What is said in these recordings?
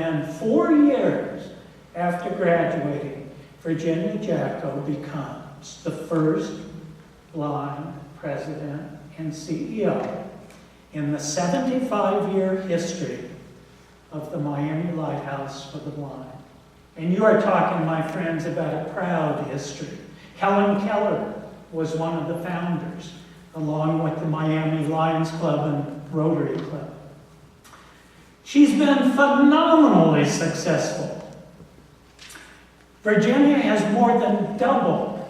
And 4 years after graduating, Virginia Jacko becomes the first blind president and CEO in the 75-year history of the Miami Lighthouse for the Blind. And you are talking, my friends, about a proud history. Helen Keller was one of the founders, along with the Miami Lions Club and Rotary Club. She's been phenomenally successful. Virginia has more than doubled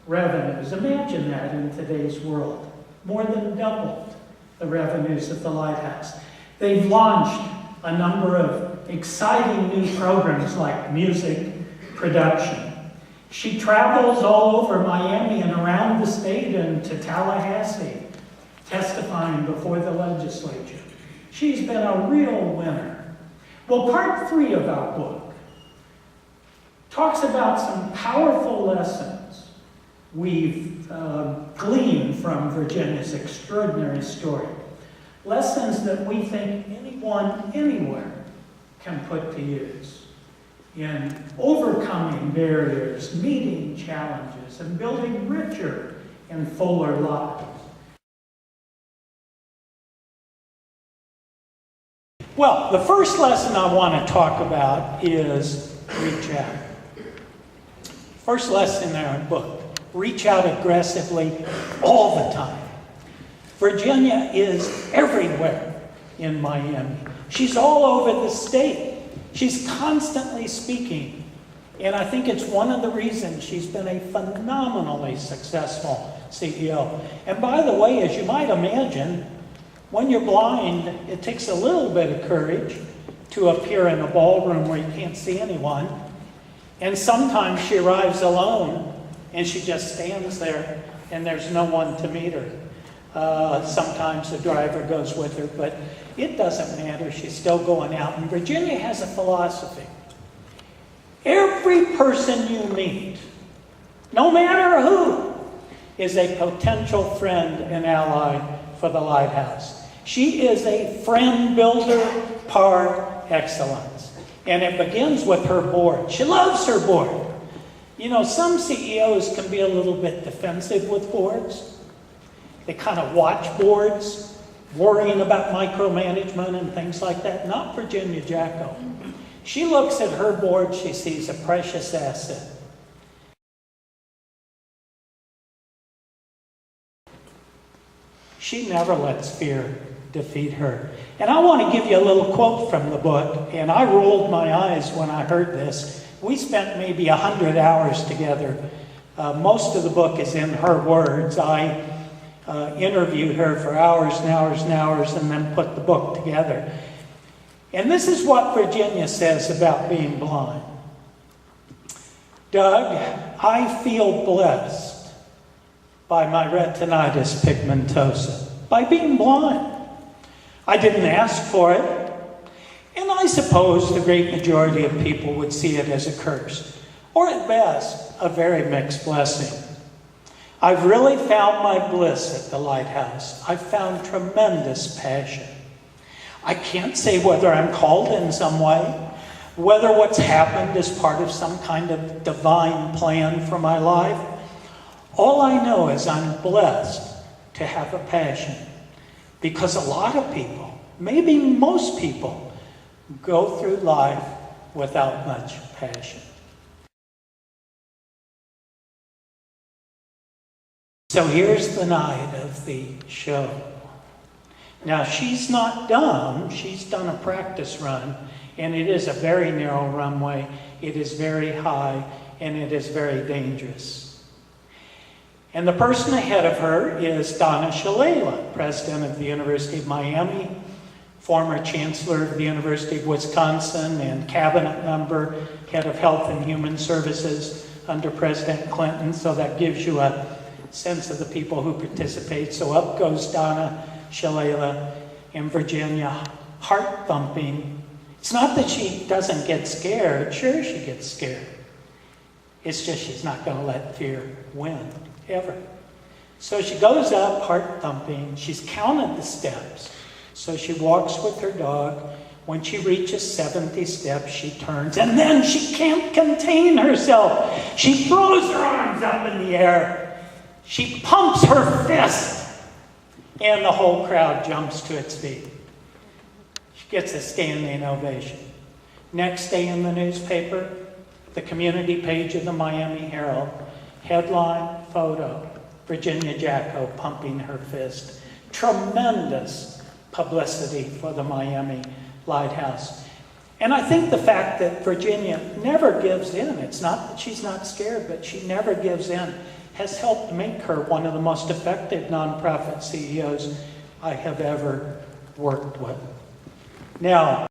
revenues. Imagine that in today's world. More than doubled the revenues of the Lighthouse. They've launched a number of exciting new programs like music production. She travels all over Miami and around the state and to Tallahassee, testifying before the legislature. She's been a real winner. Well, part 3 of our book talks about some powerful lessons we've gleaned from Virginia's extraordinary story. Lessons that we think anyone, anywhere can put to use in overcoming barriers, meeting challenges, and building richer and fuller lives. Well, the first lesson I want to talk about is reach out. First lesson in our book, reach out aggressively all the time. Virginia is everywhere in Miami. She's all over the state. She's constantly speaking. And I think it's one of the reasons she's been a phenomenally successful CEO. And by the way, as you might imagine, when you're blind, it takes a little bit of courage to appear in a ballroom where you can't see anyone. And sometimes she arrives alone and she just stands there and there's no one to meet her. Sometimes the driver goes with her, but it doesn't matter. She's still going out. And Virginia has a philosophy. Every person you meet, no matter who, is a potential friend and ally for the Lighthouse. She is a friend builder par excellence. And it begins with her board. She loves her board. You know, some CEOs can be a little bit defensive with boards. They kind of watch boards, worrying about micromanagement and things like that. Not Virginia Jacko. She looks at her board, she sees a precious asset. She never lets fear defeat her. And I want to give you a little quote from the book, and I rolled my eyes when I heard this. We spent maybe 100 hours together. Most of the book is in her words. I interviewed her for hours and hours and hours and then put the book together. And this is what Virginia says about being blind. Doug, I feel blessed by my retinitis pigmentosa, by being blind. I didn't ask for it, and I suppose the great majority of people would see it as a curse, or at best, a very mixed blessing. I've really found my bliss at the Lighthouse. I've found tremendous passion. I can't say whether I'm called in some way, whether what's happened is part of some kind of divine plan for my life. All I know is I'm blessed to have a passion, because a lot of people, maybe most people, go through life without much passion. So here's the night of the show. Now, she's not done. She's done a practice run, and it is a very narrow runway. It is very high, and it is very dangerous. And the person ahead of her is Donna Shalala, president of the University of Miami, former chancellor of the University of Wisconsin, and cabinet member, head of Health and Human Services under President Clinton. So that gives you a sense of the people who participate. So up goes Donna Shalala in Virginia, heart thumping. It's not that she doesn't get scared. Sure, she gets scared. It's just she's not going to let fear win, ever. So she goes up, heart thumping. She's counted the steps. So she walks with her dog When she reaches 70 steps, she turns, and then she can't contain herself. She throws her arms up in the air. She pumps her fist, and the whole crowd jumps to its feet. She gets a standing ovation. Next day in the newspaper, the community page of the Miami Herald, headline, photo, Virginia Jacko pumping her fist. Tremendous publicity for the Miami Lighthouse. And I think the fact that Virginia never gives in, it's not that she's not scared, but she never gives in, has helped make her one of the most effective nonprofit CEOs I have ever worked with. Now,